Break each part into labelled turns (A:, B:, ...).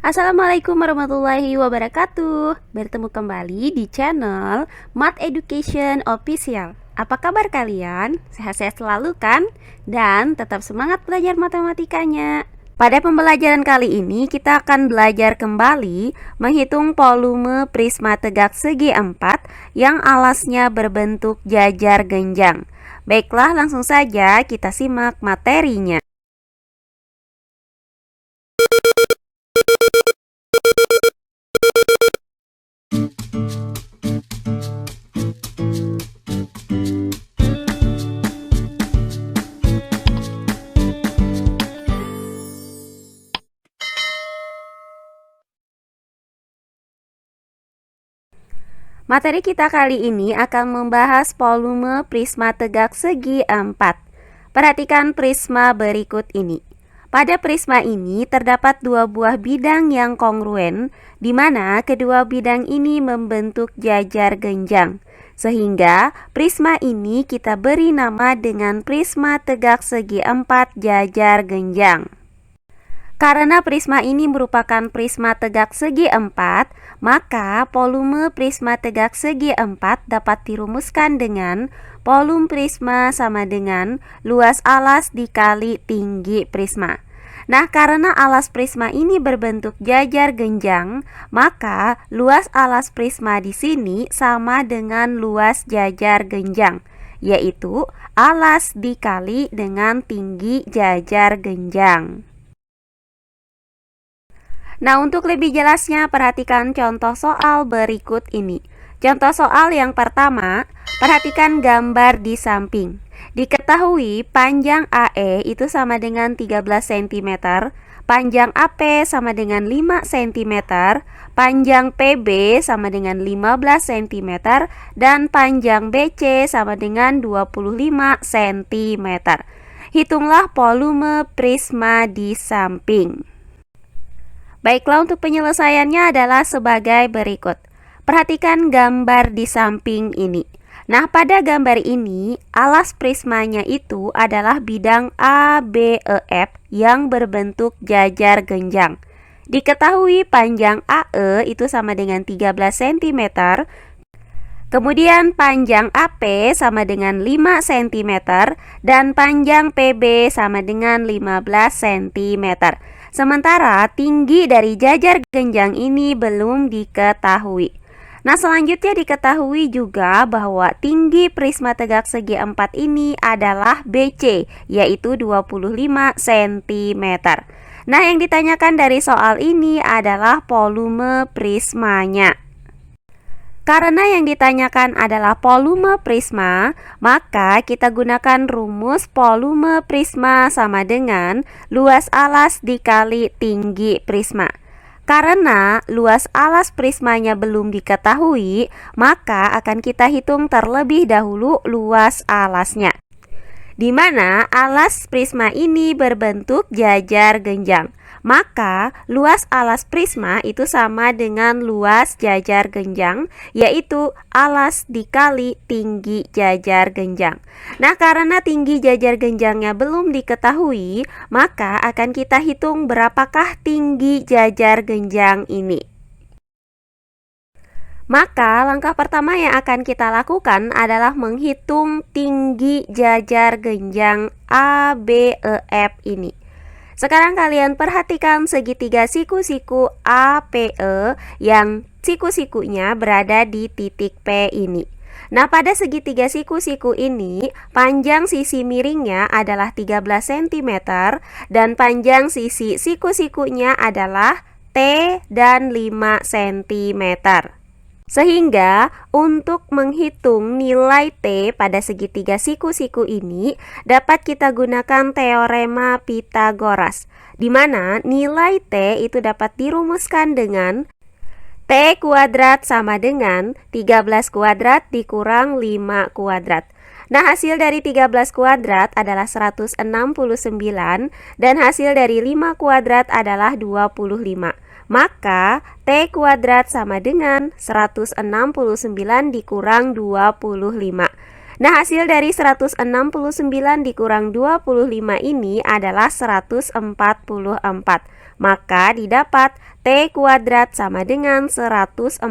A: Assalamualaikum warahmatullahi wabarakatuh. Bertemu kembali di channel Math Education Official. Apa kabar kalian? Sehat-sehat selalu kan? Dan tetap semangat belajar matematikanya. Pada pembelajaran kali ini kita akan belajar kembali menghitung volume prisma tegak segi 4 yang alasnya berbentuk jajar genjang. Baiklah, langsung saja kita simak materinya. Materi kita kali ini akan membahas volume prisma tegak segi 4. Perhatikan prisma berikut ini. Pada prisma ini terdapat dua buah bidang yang kongruen, di mana kedua bidang ini membentuk jajar genjang. Sehingga prisma ini kita beri nama dengan prisma tegak segi 4 jajar genjang. Karena prisma ini merupakan prisma tegak segi 4, maka volume prisma tegak segi 4 dapat dirumuskan dengan volume prisma sama dengan luas alas dikali tinggi prisma. Nah, karena alas prisma ini berbentuk jajar genjang, maka luas alas prisma di sini sama dengan luas jajar genjang, yaitu alas dikali dengan tinggi jajar genjang. Nah, untuk lebih jelasnya perhatikan contoh soal berikut ini. Contoh soal yang pertama, perhatikan gambar di samping. Diketahui panjang AE itu sama dengan 13 cm, panjang AP sama dengan 5 cm, panjang PB sama dengan 15 cm, dan panjang BC sama dengan 25 cm. Hitunglah volume prisma di samping. Baiklah, untuk penyelesaiannya adalah sebagai berikut. Perhatikan gambar di samping ini. Nah, pada gambar ini, alas prismanya itu adalah bidang ABEF yang berbentuk jajar genjang. Diketahui panjang AE itu sama dengan 13 cm, kemudian panjang AP sama dengan 5 cm, dan panjang PB sama dengan 15 cm. Sementara tinggi dari jajar genjang ini belum diketahui. Nah, selanjutnya diketahui juga bahwa tinggi prisma tegak segi 4 ini adalah BC, yaitu 25 cm. Nah, yang ditanyakan dari soal ini adalah volume prismanya. Karena yang ditanyakan adalah volume prisma, maka kita gunakan rumus volume prisma sama dengan luas alas dikali tinggi prisma. Karena luas alas prismanya belum diketahui, maka akan kita hitung terlebih dahulu luas alasnya, di mana alas prisma ini berbentuk jajar genjang. Maka luas alas prisma itu sama dengan luas jajar genjang, yaitu alas dikali tinggi jajar genjang. Nah, karena tinggi jajar genjangnya belum diketahui, maka akan kita hitung berapakah tinggi jajar genjang ini. Maka langkah pertama yang akan kita lakukan adalah menghitung tinggi jajar genjang ABEF ini. Sekarang kalian perhatikan segitiga siku-siku APE yang siku-sikunya berada di titik P ini. Nah, pada segitiga siku-siku ini, panjang sisi miringnya adalah 13 cm dan panjang sisi siku-sikunya adalah T dan 5 cm. Sehingga untuk menghitung nilai T pada segitiga siku-siku ini dapat kita gunakan teorema Pythagoras, di mana nilai T itu dapat dirumuskan dengan T kuadrat sama dengan 13 kuadrat dikurang 5 kuadrat. Nah, hasil dari 13 kuadrat adalah 169 dan hasil dari 5 kuadrat adalah 25. Maka T kuadrat sama dengan 169 dikurang 25. Nah, hasil dari 169 dikurang 25 ini adalah 144. maka didapat T kuadrat sama dengan 144.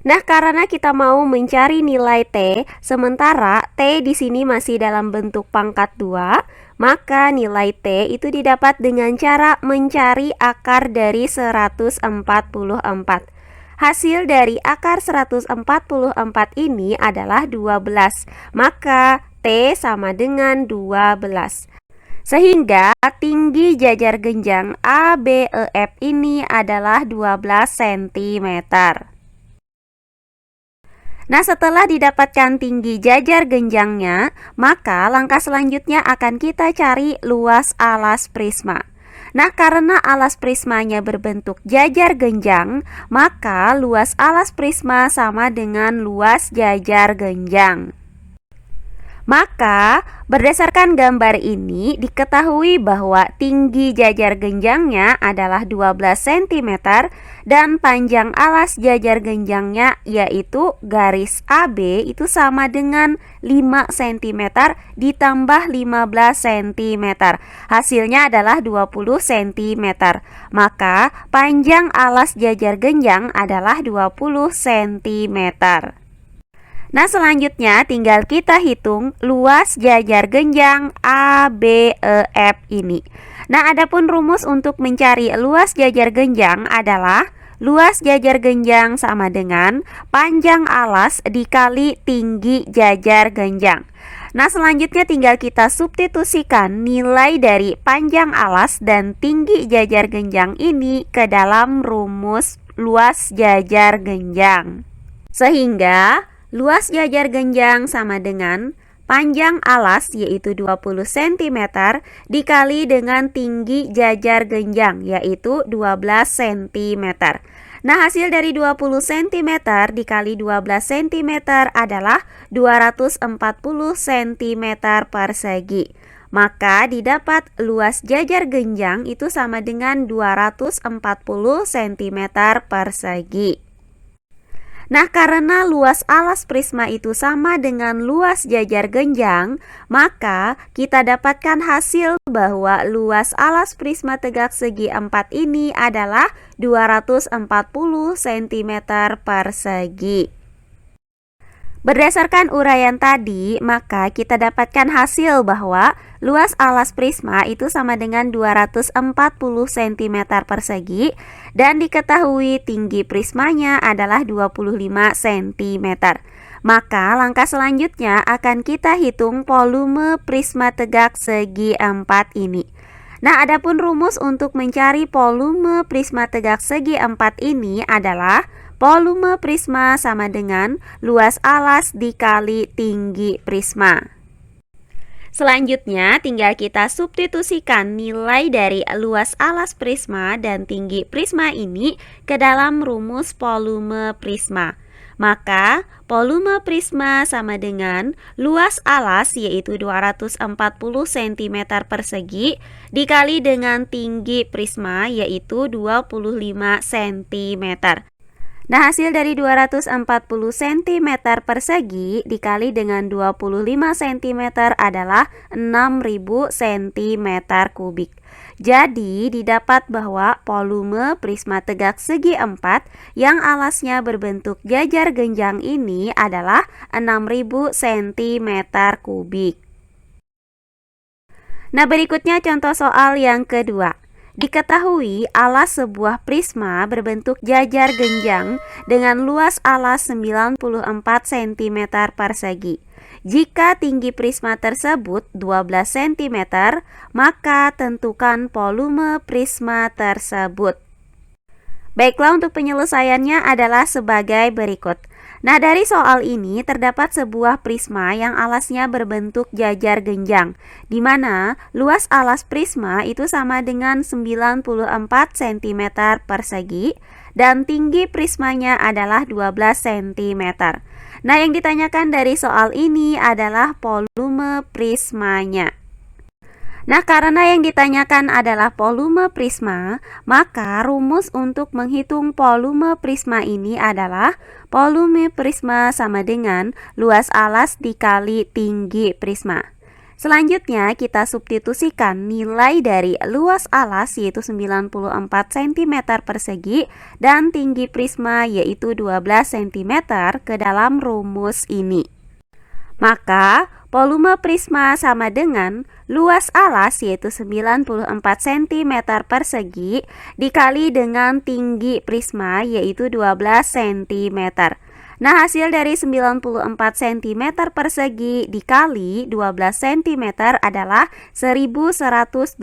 A: Nah, karena kita mau mencari nilai T, sementara T di sini masih dalam bentuk pangkat 2, maka nilai T itu didapat dengan cara mencari akar dari 144. Hasil dari akar 144 ini adalah 12, maka T sama dengan 12. Sehingga tinggi jajar genjang ABEF ini adalah 12 cm. Nah, setelah didapatkan tinggi jajar genjangnya, maka langkah selanjutnya akan kita cari luas alas prisma. Nah, karena alas prismanya berbentuk jajar genjang, maka luas alas prisma sama dengan luas jajar genjang. Maka, berdasarkan gambar ini diketahui bahwa tinggi jajar genjangnya adalah 12 cm dan panjang alas jajar genjangnya yaitu garis AB itu sama dengan 5 cm ditambah 15 cm. Hasilnya adalah 20 cm. Maka, panjang alas jajar genjang adalah 20 cm. Nah, selanjutnya tinggal kita hitung luas jajar genjang ABEF ini. Nah, adapun rumus untuk mencari luas jajar genjang adalah luas jajar genjang sama dengan panjang alas dikali tinggi jajar genjang. Nah, selanjutnya tinggal kita substitusikan nilai dari panjang alas dan tinggi jajar genjang ini ke dalam rumus luas jajar genjang. Sehingga luas jajar genjang sama dengan panjang alas yaitu 20 cm dikali dengan tinggi jajar genjang yaitu 12 cm. Nah, hasil dari 20 cm dikali 12 cm adalah 240 cm persegi. Maka didapat luas jajar genjang itu sama dengan 240 cm persegi. Nah, karena luas alas prisma itu sama dengan luas jajar genjang, maka kita dapatkan hasil bahwa luas alas prisma tegak segi 4 ini adalah 240 cm persegi. Berdasarkan uraian tadi, maka kita dapatkan hasil bahwa luas alas prisma itu sama dengan 240 cm persegi dan diketahui tinggi prismanya adalah 25 cm. Maka langkah selanjutnya akan kita hitung volume prisma tegak segi 4 ini. Nah, adapun rumus untuk mencari volume prisma tegak segi 4 ini adalah volume prisma sama dengan luas alas dikali tinggi prisma. Selanjutnya tinggal kita substitusikan nilai dari luas alas prisma dan tinggi prisma ini ke dalam rumus volume prisma. Maka volume prisma sama dengan luas alas yaitu 240 cm persegi dikali dengan tinggi prisma yaitu 25 cm. Nah, hasil dari 240 cm persegi dikali dengan 25 cm adalah 6000 cm kubik. Jadi, didapat bahwa volume prisma tegak segi 4 yang alasnya berbentuk jajar genjang ini adalah 6000 cm kubik. Nah, berikutnya contoh soal yang kedua. Diketahui alas sebuah prisma berbentuk jajar genjang dengan luas alas 94 cm persegi. Jika tinggi prisma tersebut 12 cm, maka tentukan volume prisma tersebut. Baiklah, untuk penyelesaiannya adalah sebagai berikut. Nah, dari soal ini terdapat sebuah prisma yang alasnya berbentuk jajar genjang, di mana luas alas prisma itu sama dengan 94 cm persegi dan tinggi prismanya adalah 12 cm. Nah, yang ditanyakan dari soal ini adalah volume prismanya. Nah, karena yang ditanyakan adalah volume prisma, maka rumus untuk menghitung volume prisma ini adalah volume prisma sama dengan luas alas dikali tinggi prisma. Selanjutnya kita substitusikan nilai dari luas alas yaitu 94 cm persegi dan tinggi prisma yaitu 12 cm ke dalam rumus ini. Maka volume prisma sama dengan luas alas yaitu 94 cm persegi dikali dengan tinggi prisma yaitu 12 cm. Nah, hasil dari 94 cm persegi dikali 12 cm adalah 1128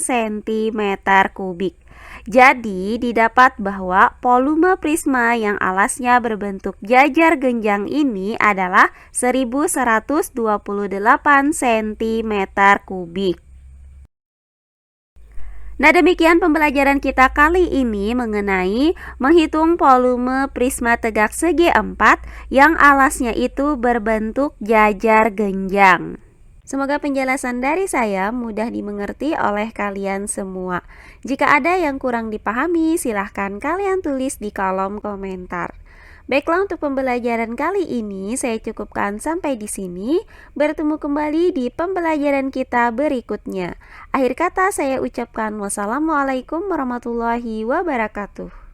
A: cm kubik. Jadi, didapat bahwa volume prisma yang alasnya berbentuk jajar genjang ini adalah 1128 cm kubik. Nah, demikian pembelajaran kita kali ini mengenai menghitung volume prisma tegak segi 4 yang alasnya itu berbentuk jajar genjang. Semoga penjelasan dari saya mudah dimengerti oleh kalian semua. Jika ada yang kurang dipahami, silahkan kalian tulis di kolom komentar. Baiklah, untuk pembelajaran kali ini saya cukupkan sampai di sini. Bertemu kembali di pembelajaran kita berikutnya. Akhir kata saya ucapkan wassalamualaikum warahmatullahi wabarakatuh.